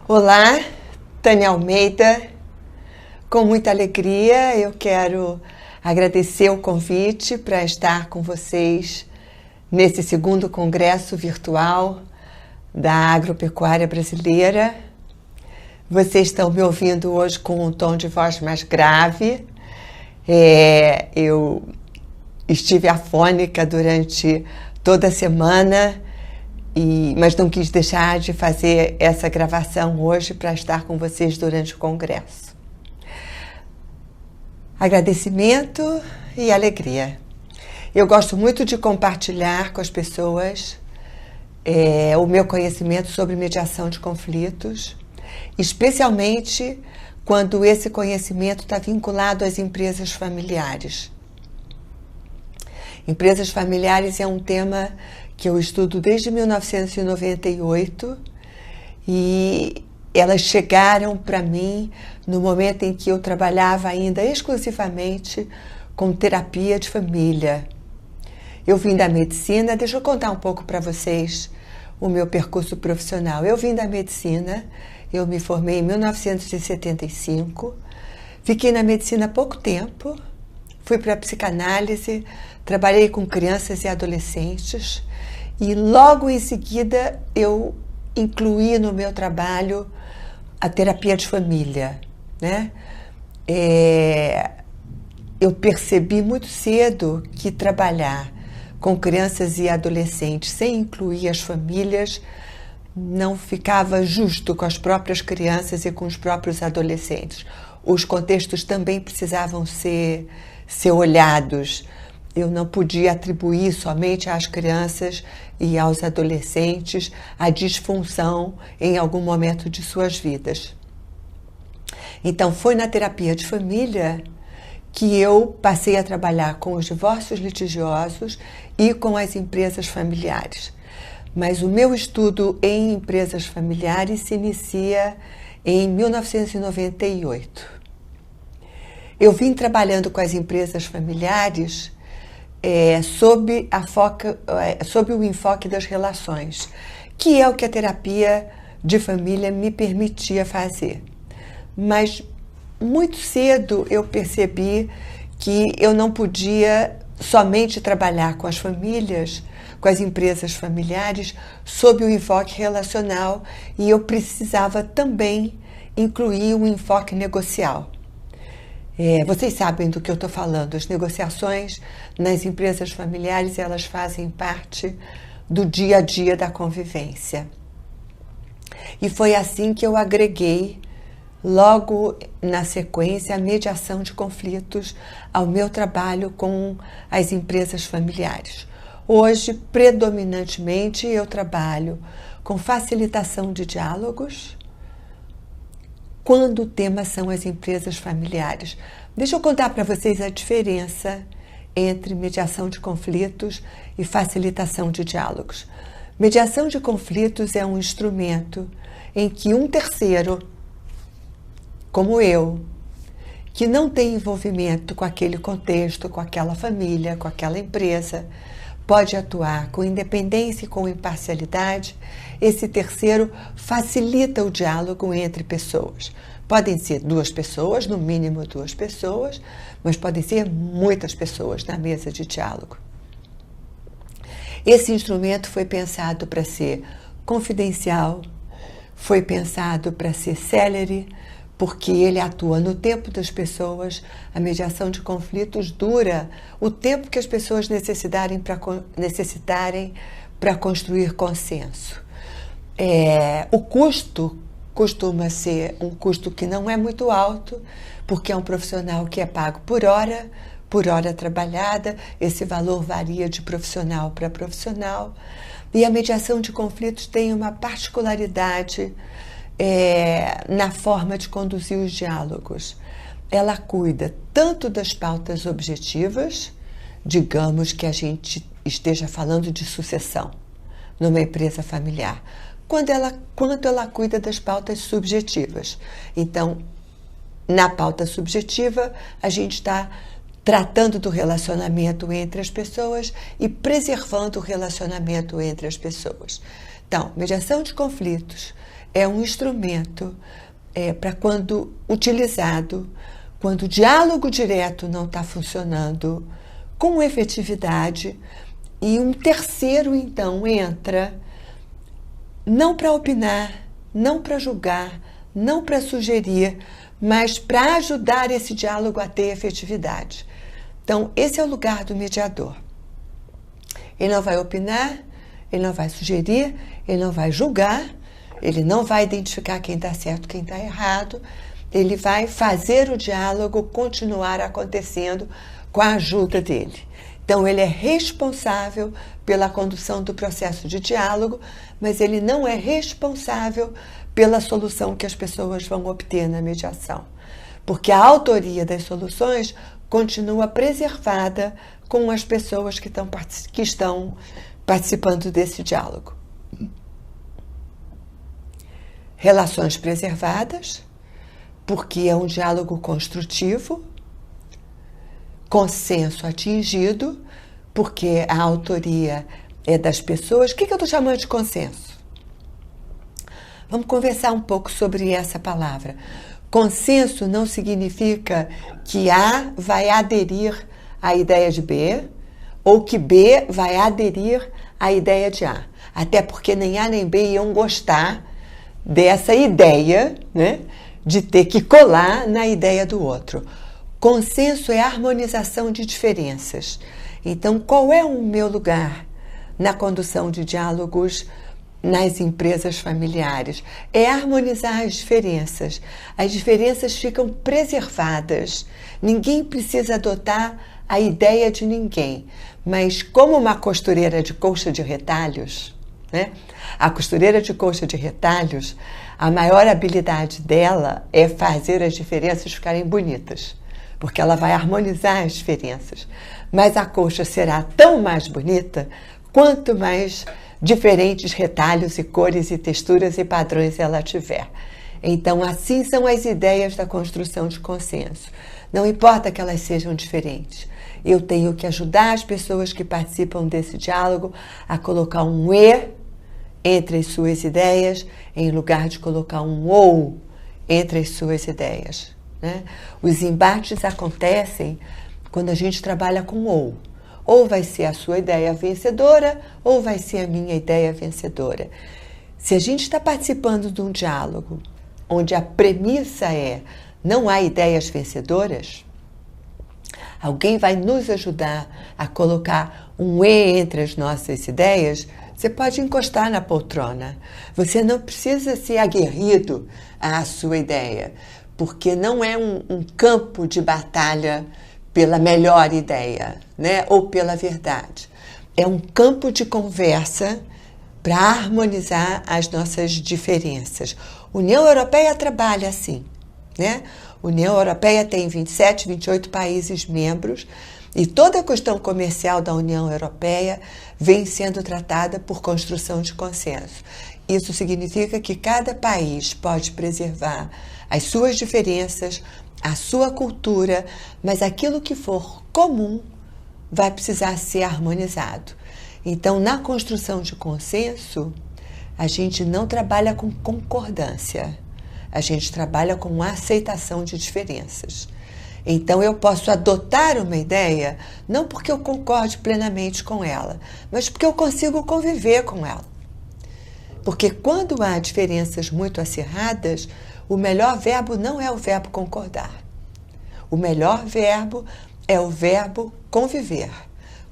Olá, Tânia Almeida. Com muita alegria eu quero agradecer o convite para estar com vocês nesse segundo congresso virtual da agropecuária brasileira. Vocês estão me ouvindo hoje com um tom de voz mais grave. Eu estive afônica durante toda a semana, mas não quis deixar de fazer essa gravação hoje para estar com vocês durante o congresso. Agradecimento e alegria. Eu gosto muito de compartilhar com as pessoas o meu conhecimento sobre mediação de conflitos, especialmente quando esse conhecimento está vinculado às empresas familiares. Empresas familiares é um tema que eu estudo desde 1998 e elas chegaram para mim no momento em que eu trabalhava ainda exclusivamente com terapia de família. Eu vim da medicina, deixa eu contar um pouco para vocês o meu percurso profissional. Eu vim da medicina, eu me formei em 1975, fiquei na medicina há pouco tempo, fui para a psicanálise, trabalhei com crianças e adolescentes e logo em seguida eu incluí no meu trabalho a terapia de família, né? Eu percebi muito cedo que trabalhar com crianças e adolescentes sem incluir as famílias não ficava justo com as próprias crianças e com os próprios adolescentes. Os contextos também precisavam ser olhados. Eu não podia atribuir somente às crianças e aos adolescentes a disfunção em algum momento de suas vidas. Então, foi na terapia de família que eu passei a trabalhar com os divórcios litigiosos e com as empresas familiares. Mas o meu estudo em empresas familiares se inicia em 1998. Eu vim trabalhando com as empresas familiares sob o enfoque das relações, que é o que a terapia de família me permitia fazer. Mas muito cedo eu percebi que eu não podia somente trabalhar com as famílias, com as empresas familiares, sob o enfoque relacional, e eu precisava também incluir um enfoque negocial. Vocês sabem do que eu estou falando. As negociações nas empresas familiares, elas fazem parte do dia a dia da convivência. E foi assim que eu agreguei, logo na sequência, a mediação de conflitos ao meu trabalho com as empresas familiares. Hoje, predominantemente, eu trabalho com facilitação de diálogos, quando o tema são as empresas familiares. Deixa eu contar para vocês a diferença entre mediação de conflitos e facilitação de diálogos. Mediação de conflitos é um instrumento em que um terceiro, como eu, que não tem envolvimento com aquele contexto, com aquela família, com aquela empresa, pode atuar com independência e com imparcialidade. Esse terceiro facilita o diálogo entre pessoas. Podem ser duas pessoas, no mínimo duas pessoas, mas podem ser muitas pessoas na mesa de diálogo. Esse instrumento foi pensado para ser confidencial, foi pensado para ser célere, porque ele atua no tempo das pessoas. A mediação de conflitos dura o tempo que as pessoas necessitarem para construir consenso. O custo costuma ser um custo que não é muito alto, porque é um profissional que é pago por hora trabalhada. Esse valor varia de profissional para profissional. E a mediação de conflitos tem uma particularidade na forma de conduzir os diálogos. Ela cuida tanto das pautas objetivas, digamos que a gente esteja falando de sucessão numa empresa familiar, quanto ela cuida das pautas subjetivas. Então, na pauta subjetiva, a gente está tratando do relacionamento entre as pessoas e preservando o relacionamento entre as pessoas. Então, mediação de conflitos é um instrumento para quando utilizado, quando o diálogo direto não está funcionando com efetividade, e um terceiro, então, entra não para opinar, não para julgar, não para sugerir, mas para ajudar esse diálogo a ter efetividade. Então, esse é o lugar do mediador. Ele não vai opinar, ele não vai sugerir, ele não vai julgar, ele não vai identificar quem está certo, quem está errado, ele vai fazer o diálogo continuar acontecendo com a ajuda dele. Então, ele é responsável pela condução do processo de diálogo, mas ele não é responsável pela solução que as pessoas vão obter na mediação, porque a autoria das soluções continua preservada com as pessoas que estão participando desse diálogo. Relações preservadas, porque é um diálogo construtivo. Consenso atingido, porque a autoria é das pessoas. O que eu estou chamando de consenso? Vamos conversar um pouco sobre essa palavra. Consenso não significa que A vai aderir à ideia de B, ou que B vai aderir à ideia de A. Até porque nem A nem B iam gostar dessa ideia, né, de ter que colar na ideia do outro. Consenso é harmonização de diferenças. Então, qual é o meu lugar na condução de diálogos nas empresas familiares? É harmonizar as diferenças. As diferenças ficam preservadas. Ninguém precisa adotar a ideia de ninguém. Mas como uma costureira de colcha de retalhos, né? A costureira de colcha de retalhos, a maior habilidade dela é fazer as diferenças ficarem bonitas, porque ela vai harmonizar as diferenças. Mas a colcha será tão mais bonita quanto mais diferentes retalhos e cores e texturas e padrões ela tiver. Então, assim são as ideias da construção de consenso. Não importa que elas sejam diferentes. Eu tenho que ajudar as pessoas que participam desse diálogo a colocar um E entre as suas ideias, em lugar de colocar um OU entre as suas ideias, né? Os embates acontecem quando a gente trabalha com ou. Ou vai ser a sua ideia vencedora, ou vai ser a minha ideia vencedora. Se a gente está participando de um diálogo onde a premissa é não há ideias vencedoras, alguém vai nos ajudar a colocar um E entre as nossas ideias. Você pode encostar na poltrona. Você não precisa ser aguerrido à sua ideia, porque não é um campo de batalha pela melhor ideia, né? Ou pela verdade. É um campo de conversa para harmonizar as nossas diferenças. A União Europeia trabalha assim, né? A União Europeia tem 27, 28 países membros e toda a questão comercial da União Europeia vem sendo tratada por construção de consenso. Isso significa que cada país pode preservar as suas diferenças, a sua cultura, mas aquilo que for comum vai precisar ser harmonizado. Então, na construção de consenso, a gente não trabalha com concordância, a gente trabalha com aceitação de diferenças. Então, eu posso adotar uma ideia, não porque eu concorde plenamente com ela, mas porque eu consigo conviver com ela. Porque quando há diferenças muito acirradas, o melhor verbo não é o verbo concordar. O melhor verbo é o verbo conviver.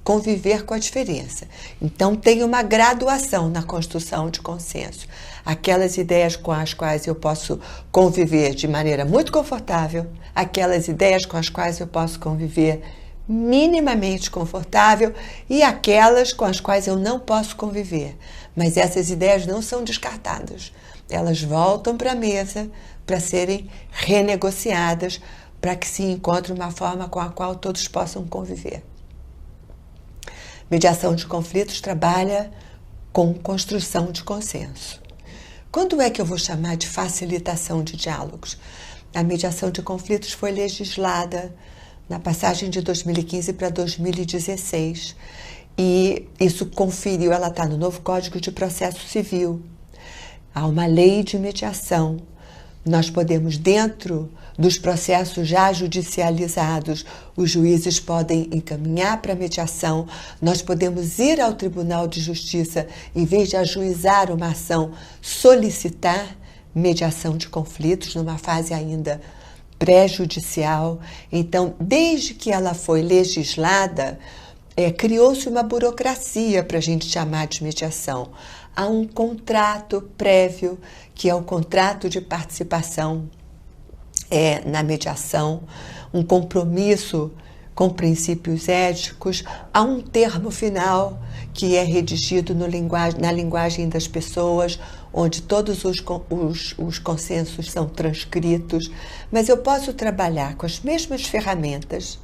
Conviver com a diferença. Então, tem uma graduação na construção de consenso. Aquelas ideias com as quais eu posso conviver de maneira muito confortável, aquelas ideias com as quais eu posso conviver minimamente confortável e aquelas com as quais eu não posso conviver. Mas essas ideias não são descartadas. Elas voltam para a mesa para serem renegociadas, para que se encontre uma forma com a qual todos possam conviver. Mediação de conflitos trabalha com construção de consenso. Quando é que eu vou chamar de facilitação de diálogos? A mediação de conflitos foi legislada na passagem de 2015 para 2016 e isso conferiu, ela está no novo Código de Processo Civil, Há uma lei de mediação. Nós podemos, dentro dos processos já judicializados, os juízes podem encaminhar para a mediação, nós podemos ir ao Tribunal de Justiça, em vez de ajuizar uma ação, solicitar mediação de conflitos, numa fase ainda pré-judicial. Então, desde que ela foi legislada, criou-se uma burocracia para a gente chamar de mediação. Há um contrato prévio, que é o contrato de participação na mediação, um compromisso com princípios éticos. Há um termo final que é redigido na linguagem das pessoas, onde todos os consensos são transcritos, mas eu posso trabalhar com as mesmas ferramentas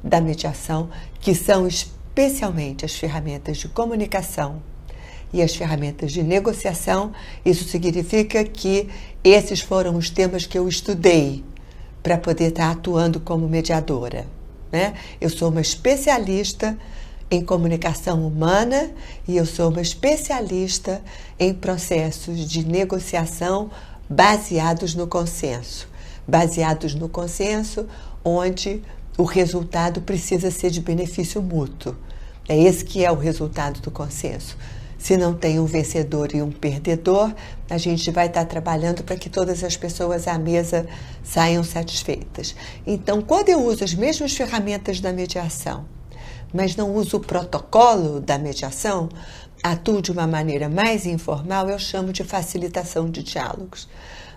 da mediação, que são especialmente as ferramentas de comunicação e as ferramentas de negociação. Isso significa que esses foram os temas que eu estudei para poder estar atuando como mediadora, né? Eu sou uma especialista em comunicação humana e eu sou uma especialista em processos de negociação baseados no consenso. Baseados no consenso, onde o resultado precisa ser de benefício mútuo. É esse que é o resultado do consenso. Se não tem um vencedor e um perdedor, a gente vai estar trabalhando para que todas as pessoas à mesa saiam satisfeitas. Então, quando eu uso as mesmas ferramentas da mediação, mas não uso o protocolo da mediação, atuo de uma maneira mais informal, eu chamo de facilitação de diálogos.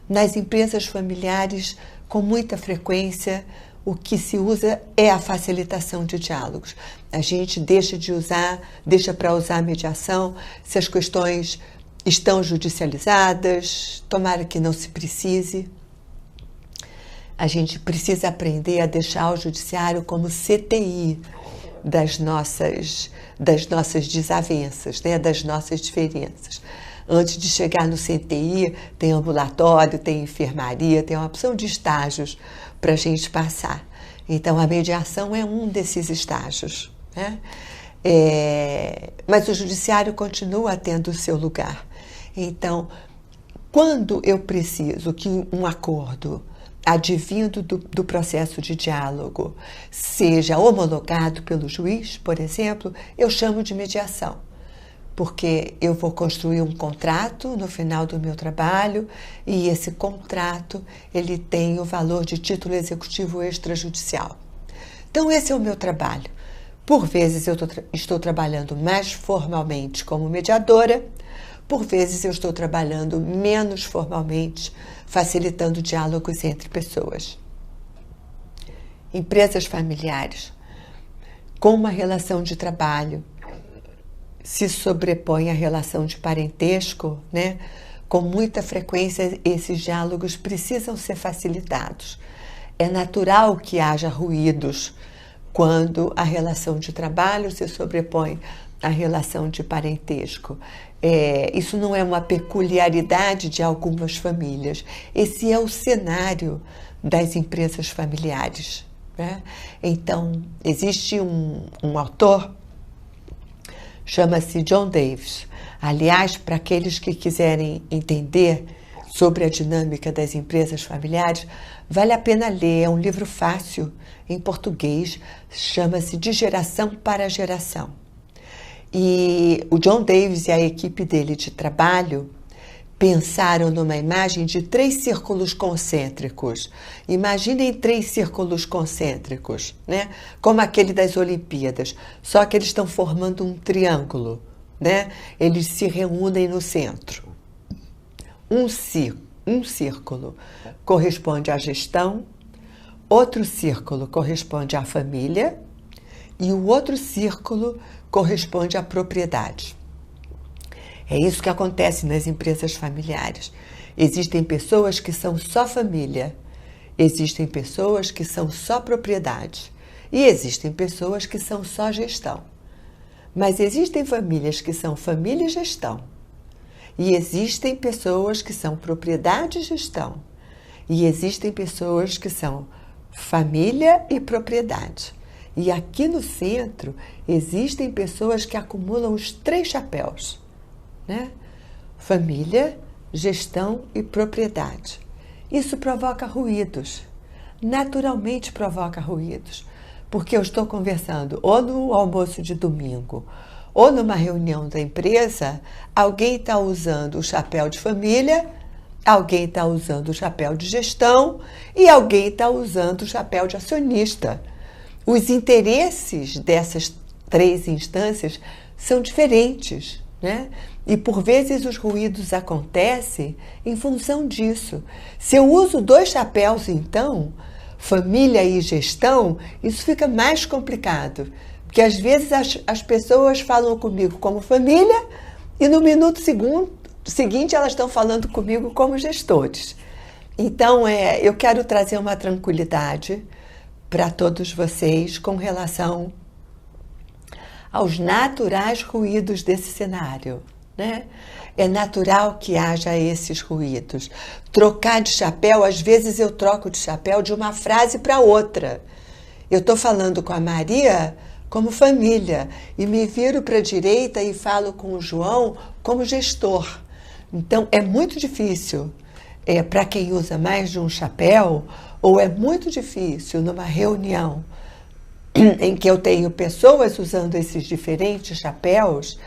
Nas empresas familiares, com muita frequência, o que se usa é a facilitação de diálogos. A gente deixa para usar a mediação se as questões estão judicializadas, tomara que não se precise. A gente precisa aprender a deixar o judiciário como CTI das nossas desavenças, né? Das nossas diferenças. Antes de chegar no CTI, tem ambulatório, tem enfermaria, tem uma opção de estágios para a gente passar. Então, a mediação é um desses estágios, né? Mas o judiciário continua tendo o seu lugar. Então, quando eu preciso que um acordo advindo do processo de diálogo seja homologado pelo juiz, por exemplo, eu chamo de mediação. Porque eu vou construir um contrato no final do meu trabalho e esse contrato ele tem o valor de título executivo extrajudicial. Então, esse é o meu trabalho. Por vezes eu estou trabalhando mais formalmente como mediadora, por vezes eu estou trabalhando menos formalmente, facilitando diálogos entre pessoas. Empresas familiares com uma relação de trabalho se sobrepõe à relação de parentesco, né? Com muita frequência, esses diálogos precisam ser facilitados. É natural que haja ruídos quando a relação de trabalho se sobrepõe à relação de parentesco. Isso não é uma peculiaridade de algumas famílias. Esse é o cenário das empresas familiares, né? Então, existe um autor, chama-se John Davis. Aliás, para aqueles que quiserem entender sobre a dinâmica das empresas familiares, vale a pena ler. É um livro fácil, em português, chama-se De Geração para Geração. E o John Davis e a equipe dele de trabalho pensaram numa imagem de 3 círculos concêntricos. Imaginem 3 círculos concêntricos, né? Como aquele das Olimpíadas, só que eles estão formando um triângulo, né? Eles se reúnem no centro. Um círculo corresponde à gestão, outro círculo corresponde à família e o outro círculo corresponde à propriedade. É isso que acontece nas empresas familiares. Existem pessoas que são só família, existem pessoas que são só propriedade e existem pessoas que são só gestão. Mas existem famílias que são família e gestão e existem pessoas que são propriedade e gestão e existem pessoas que são família e propriedade. E aqui no centro existem pessoas que acumulam os 3 chapéus, né? Família, gestão e propriedade. Isso provoca ruídos, naturalmente provoca ruídos, porque eu estou conversando ou no almoço de domingo ou numa reunião da empresa, alguém está usando o chapéu de família, alguém está usando o chapéu de gestão e alguém está usando o chapéu de acionista. Os interesses dessas três instâncias são diferentes, né? E por vezes os ruídos acontecem em função disso. Se eu uso dois chapéus, então, família e gestão, isso fica mais complicado. Porque às vezes as pessoas falam comigo como família e no minuto seguinte elas estão falando comigo como gestores. Então, eu quero trazer uma tranquilidade para todos vocês com relação aos naturais ruídos desse cenário, né? É natural que haja esses ruídos. Trocar de chapéu, às vezes eu troco de chapéu de uma frase para outra. Eu estou falando com a Maria como família e me viro para a direita e falo com o João como gestor. Então, é muito difícil para quem usa mais de um chapéu, ou é muito difícil numa reunião em que eu tenho pessoas usando esses diferentes chapéus,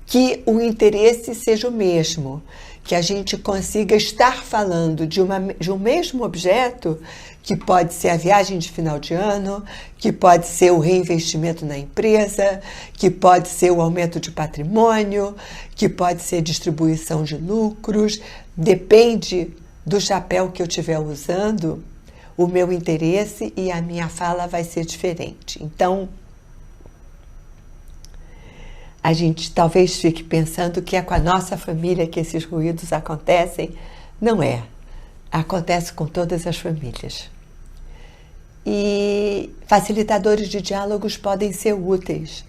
que o interesse seja o mesmo, que a gente consiga estar falando de um mesmo objeto, que pode ser a viagem de final de ano, que pode ser o reinvestimento na empresa, que pode ser o aumento de patrimônio, que pode ser distribuição de lucros, depende do chapéu que eu estiver usando, o meu interesse e a minha fala vai ser diferente. Então, a gente talvez fique pensando que é com a nossa família que esses ruídos acontecem. Não é. Acontece com todas as famílias. E facilitadores de diálogos podem ser úteis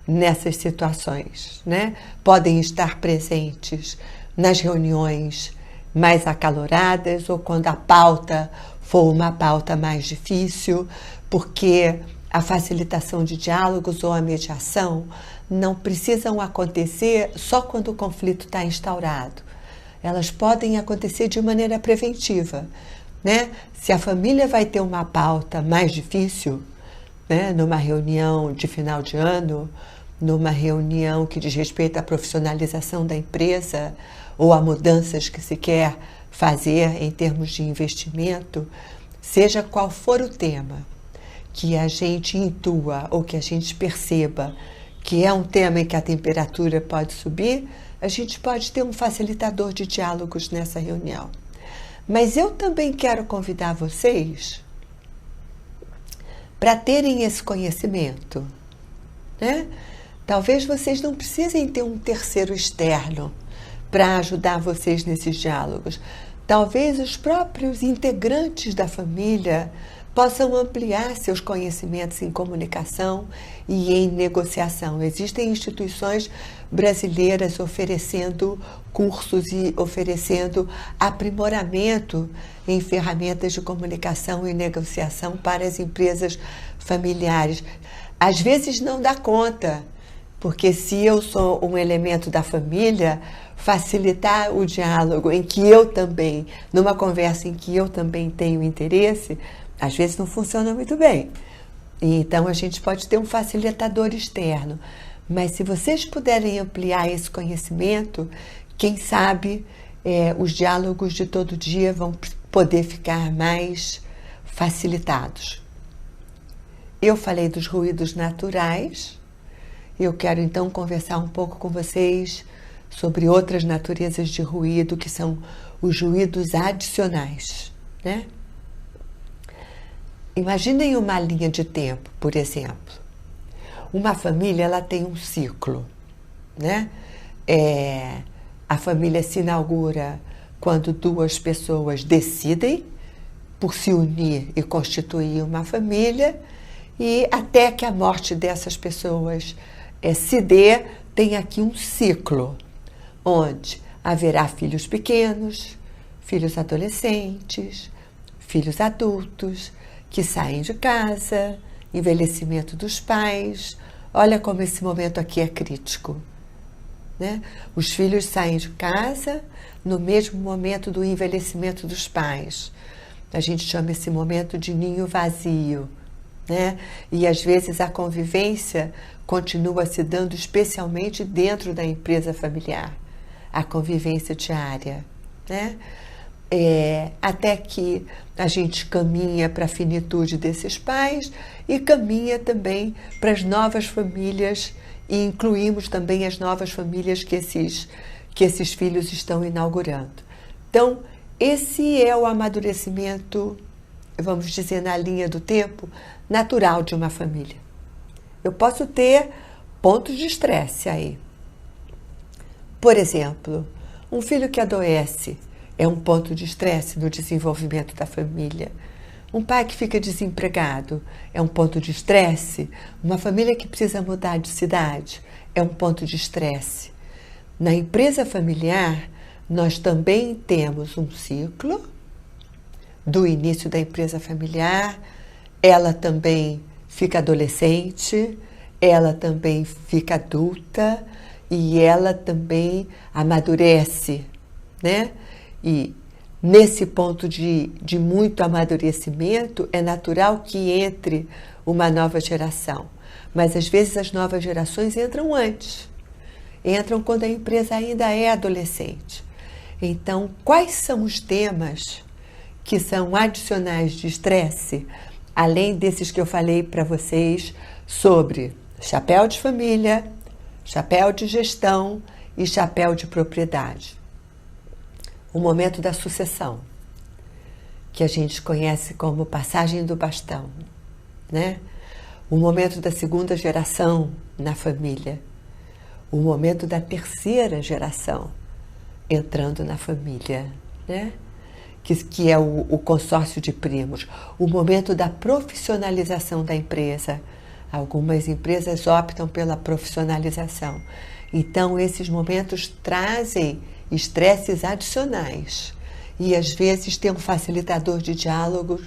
nessas situações, né? Podem estar presentes nas reuniões mais acaloradas ou quando a pauta for uma pauta mais difícil, porque a facilitação de diálogos ou a mediação não precisam acontecer só quando o conflito está instaurado. Elas podem acontecer de maneira preventiva, né? Se a família vai ter uma pauta mais difícil, né, numa reunião de final de ano, numa reunião que diz respeito à profissionalização da empresa ou a mudanças que se quer fazer em termos de investimento, seja qual for o tema, que a gente intua ou que a gente perceba que é um tema em que a temperatura pode subir, a gente pode ter um facilitador de diálogos nessa reunião. Mas eu também quero convidar vocês para terem esse conhecimento, né? Talvez vocês não precisem ter um terceiro externo para ajudar vocês nesses diálogos. Talvez os próprios integrantes da família possam ampliar seus conhecimentos em comunicação e em negociação. Existem instituições brasileiras oferecendo cursos e oferecendo aprimoramento em ferramentas de comunicação e negociação para as empresas familiares. Às vezes não dá conta, porque se eu sou um elemento da família, facilitar o diálogo em que eu também, numa conversa em que eu também tenho interesse, às vezes não funciona muito bem. Então, a gente pode ter um facilitador externo. Mas se vocês puderem ampliar esse conhecimento, quem sabe os diálogos de todo dia vão poder ficar mais facilitados. Eu falei dos ruídos naturais. Eu quero, então, conversar um pouco com vocês sobre outras naturezas de ruído, que são os ruídos adicionais, né? Imaginem uma linha de tempo, por exemplo. Uma família, ela tem um ciclo, né? A família se inaugura quando duas pessoas decidem por se unir e constituir uma família, e até que a morte dessas pessoas se dê, tem aqui um ciclo, onde haverá filhos pequenos, filhos adolescentes, filhos adultos, que saem de casa, envelhecimento dos pais. Olha como esse momento aqui é crítico. né? Os filhos saem de casa no mesmo momento do envelhecimento dos pais. A gente chama esse momento de ninho vazio, né? E às vezes a convivência continua se dando especialmente dentro da empresa familiar, a convivência diária, né? Até que a gente caminha para a finitude desses pais e caminha também para as novas famílias, e incluímos também as novas famílias que esses filhos estão inaugurando. Então, esse é o amadurecimento, vamos dizer, na linha do tempo, natural de uma família. Eu posso ter pontos de estresse aí. Por exemplo, um filho que adoece é um ponto de estresse no desenvolvimento da família. Um pai que fica desempregado é um ponto de estresse. Uma família que precisa mudar de cidade é um ponto de estresse. Na empresa familiar, nós também temos um ciclo do início da empresa familiar. Ela também fica adolescente, ela também fica adulta e ela também amadurece, né? E nesse ponto de muito amadurecimento, é natural que entre uma nova geração. Mas às vezes as novas gerações entram antes. Entram quando a empresa ainda é adolescente. Então, quais são os temas que são adicionais de estresse, além desses que eu falei para vocês sobre chapéu de família, chapéu de gestão e chapéu de propriedade? O momento da sucessão, que a gente conhece como passagem do bastão, né? O momento da segunda geração na família, o momento da terceira geração entrando na família, né? Que é o consórcio de primos, o momento da profissionalização da empresa. Algumas empresas optam pela profissionalização. Então, esses momentos trazem estresses adicionais. E, às vezes, ter um facilitador de diálogo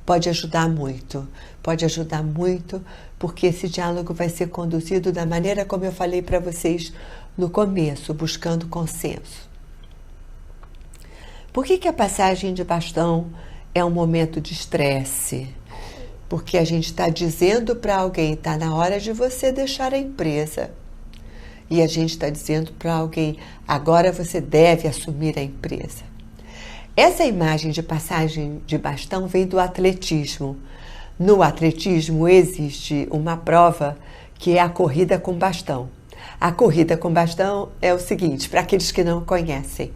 pode ajudar muito. Pode ajudar muito, porque esse diálogo vai ser conduzido da maneira como eu falei para vocês no começo, buscando consenso. Por que a passagem de bastão é um momento de estresse? Porque a gente está dizendo para alguém, está na hora de você deixar a empresa. E a gente está dizendo para alguém, agora você deve assumir a empresa. Essa imagem de passagem de bastão vem do atletismo. No atletismo existe uma prova que é a corrida com bastão. A corrida com bastão é o seguinte, para aqueles que não conhecem.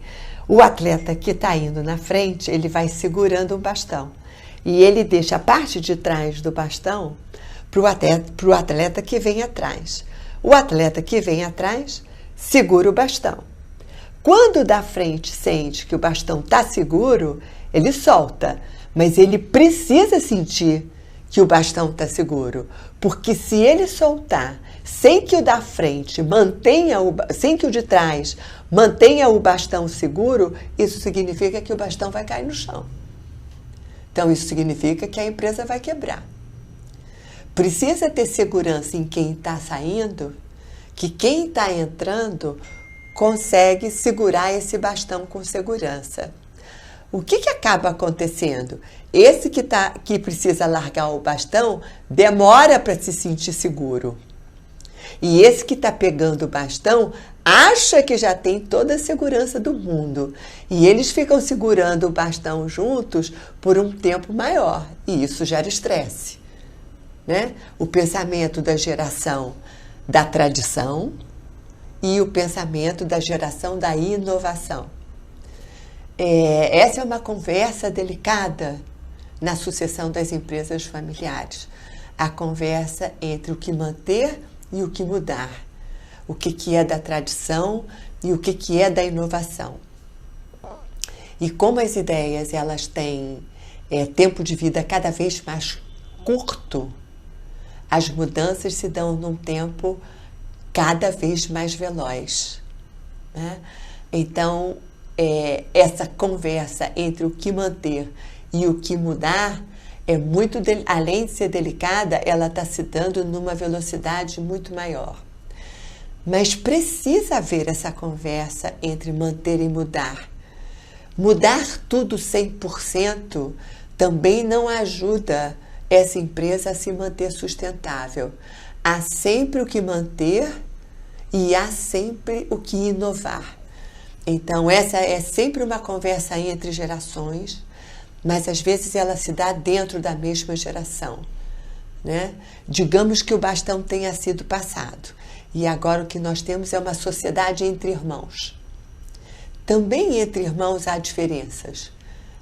O atleta que está indo na frente, ele vai segurando um bastão. E ele deixa a parte de trás do bastão para o atleta que vem atrás. O atleta que vem atrás segura o bastão. Quando o da frente sente que o bastão está seguro, ele solta. Mas ele precisa sentir que o bastão está seguro. Porque se ele soltar sem que o da frente sem que o de trás mantenha o bastão seguro, isso significa que o bastão vai cair no chão. Então, isso significa que a empresa vai quebrar. Precisa ter segurança em quem está saindo, que quem está entrando consegue segurar esse bastão com segurança. O que acaba acontecendo? Esse que precisa largar o bastão demora para se sentir seguro. E esse que está pegando o bastão acha que já tem toda a segurança do mundo. E eles ficam segurando o bastão juntos por um tempo maior. E isso gera estresse, né? O pensamento da geração da tradição e o pensamento da geração da inovação. Essa é uma conversa delicada na sucessão das empresas familiares. A conversa entre o que manter e o que mudar. O que é da tradição e o que é da inovação. E como as ideias elas têm tempo de vida cada vez mais curto, as mudanças se dão num tempo cada vez mais veloz, né? Então, essa conversa entre o que manter e o que mudar é muito, além de ser delicada, ela está se dando numa velocidade muito maior. Mas precisa haver essa conversa entre manter e mudar. Mudar tudo 100% também não ajuda essa empresa a se manter sustentável. Há sempre o que manter e há sempre o que inovar. Então, essa é sempre uma conversa entre gerações, mas às vezes ela se dá dentro da mesma geração, né? Digamos que o bastão tenha sido passado e agora o que nós temos é uma sociedade entre irmãos. Também entre irmãos há diferenças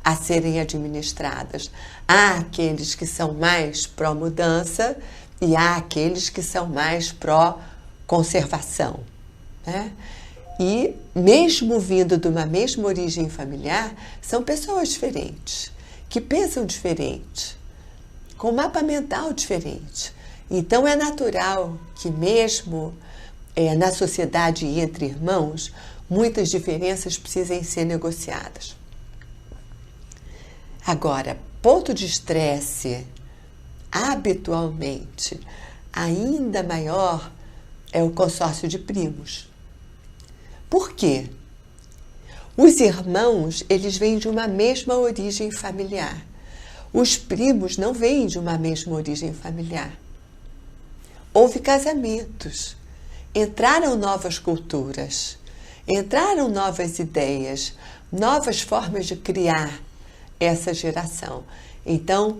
a serem administradas. Há aqueles que são mais pró-mudança e há aqueles que são mais pró-conservação, né? E, mesmo vindo de uma mesma origem familiar, são pessoas diferentes, que pensam diferente, com um mapa mental diferente. Então, é natural que mesmo na sociedade e entre irmãos, muitas diferenças precisem ser negociadas. Agora, ponto de estresse, habitualmente, ainda maior é o consórcio de primos. Por quê? Os irmãos, eles vêm de uma mesma origem familiar. Os primos não vêm de uma mesma origem familiar. Houve casamentos, entraram novas culturas, entraram novas ideias, novas formas de criar essa geração. Então,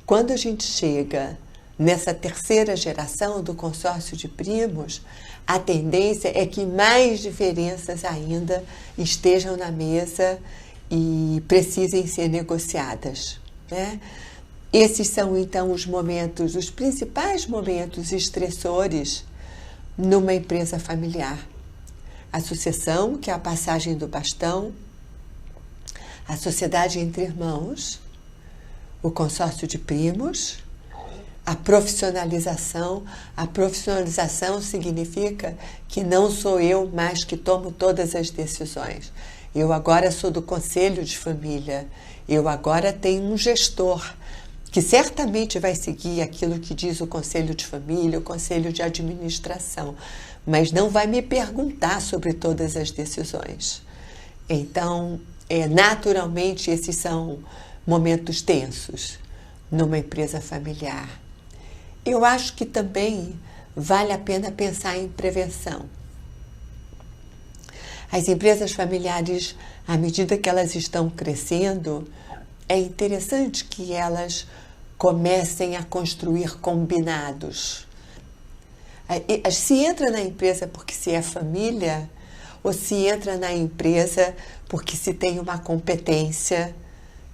quando a gente chega nessa terceira geração do consórcio de primos, a tendência é que mais diferenças ainda estejam na mesa e precisem ser negociadas, né? Esses são, então, os momentos, os principais momentos estressores numa empresa familiar. A sucessão, que é a passagem do bastão, a sociedade entre irmãos, o consórcio de primos, a profissionalização. A profissionalização significa que não sou eu mais que tomo todas as decisões. Eu agora sou do conselho de família. Eu agora tenho um gestor que certamente vai seguir aquilo que diz o conselho de família, o conselho de administração, mas não vai me perguntar sobre todas as decisões. Então, naturalmente, esses são momentos tensos numa empresa familiar. Eu acho que também vale a pena pensar em prevenção. As empresas familiares, à medida que elas estão crescendo, é interessante que elas comecem a construir combinados. Se entra na empresa porque se é família, ou se entra na empresa porque se tem uma competência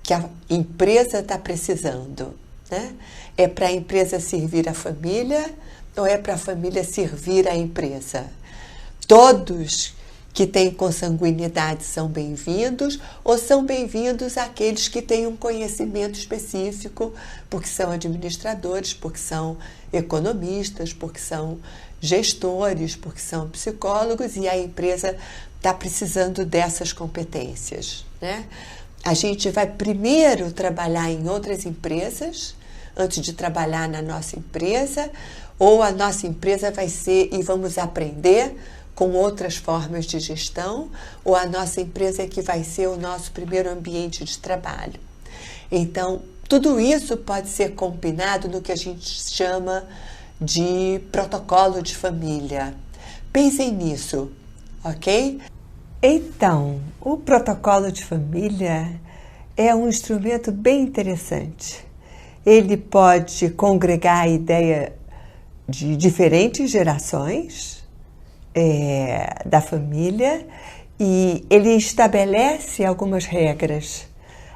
que a empresa está precisando, né? É para a empresa servir a família ou é para a família servir a empresa? Todos que têm consanguinidade são bem-vindos ou são bem-vindos aqueles que têm um conhecimento específico, porque são administradores, porque são economistas, porque são gestores, porque são psicólogos e a empresa está precisando dessas competências, né? A gente vai primeiro trabalhar em outras empresas antes de trabalhar na nossa empresa, ou a nossa empresa vai ser e vamos aprender com outras formas de gestão, ou a nossa empresa é que vai ser o nosso primeiro ambiente de trabalho. Então, tudo isso pode ser combinado no que a gente chama de protocolo de família. Pensem nisso, ok? Então, o protocolo de família é um instrumento bem interessante. Ele pode congregar a ideia de diferentes gerações da família e ele estabelece algumas regras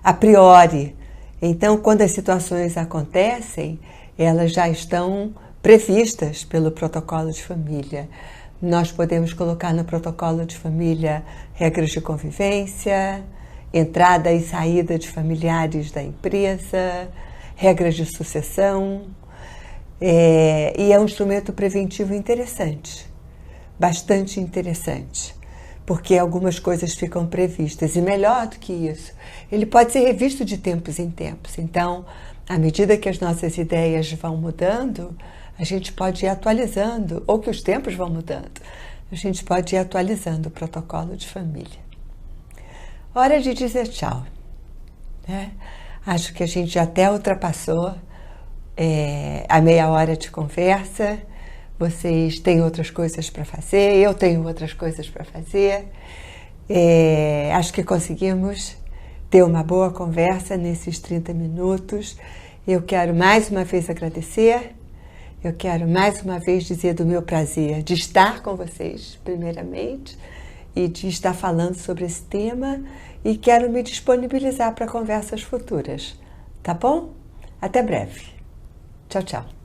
a priori. Então, quando as situações acontecem, elas já estão previstas pelo protocolo de família. Nós podemos colocar no protocolo de família regras de convivência, entrada e saída de familiares da empresa, regras de sucessão, e é um instrumento preventivo interessante, bastante interessante, porque algumas coisas ficam previstas, e melhor do que isso, ele pode ser revisto de tempos em tempos. Então, à medida que as nossas ideias vão mudando, a gente pode ir atualizando, ou que os tempos vão mudando. a gente pode ir atualizando o protocolo de família. Hora de dizer tchau, né? Acho que a gente já até ultrapassou a meia hora de conversa. Vocês têm outras coisas para fazer, eu tenho outras coisas para fazer. Acho que conseguimos ter uma boa conversa nesses 30 minutos. Eu quero mais uma vez agradecer. Eu quero mais uma vez dizer do meu prazer de estar com vocês, primeiramente, e de estar falando sobre esse tema, e quero me disponibilizar para conversas futuras. Tá bom? Até breve. Tchau, tchau.